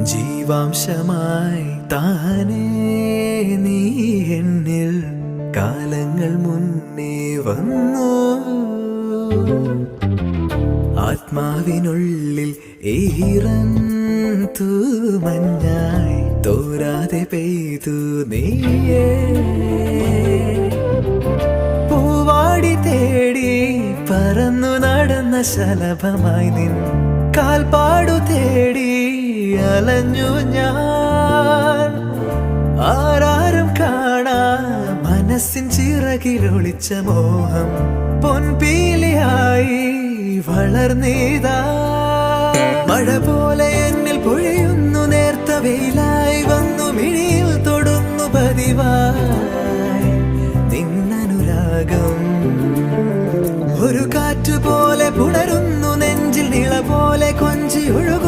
ജീവാംശമായി താനേ നീ എന്നിൽ കാലങ്ങൾ മുന്നേ വന്നു. ആത്മാവിനുള്ളിൽ ഈറൻ തൂമഞ്ഞായി തോരാതെ പെയ്തു നീയേ. പൂവാടി തേടി പറന്നു നടന്ന ശലഭമായി നിൻ കാൽപ്പാടു തേടി അലഞ്ഞു ഞാൻ. ആരാരും കാണാ മനസ്സിൻ ചിറകിലൊളിച്ച മോഹം പൊൻപീലിയായി വളർന്നീതാ. മഴ പോലെ എന്നിൽ പൊഴിയുന്നു, നേർത്ത വെയിലായി വന്നു മിഴിയിൽ തൊടുന്നു പതിവായി നിന്നനുരാഗം. ഒരു കാറ്റുപോലെ പുണരുന്നു നെഞ്ചിൽ, നിള പോലെ കൊഞ്ചി ഒഴുകുന്നു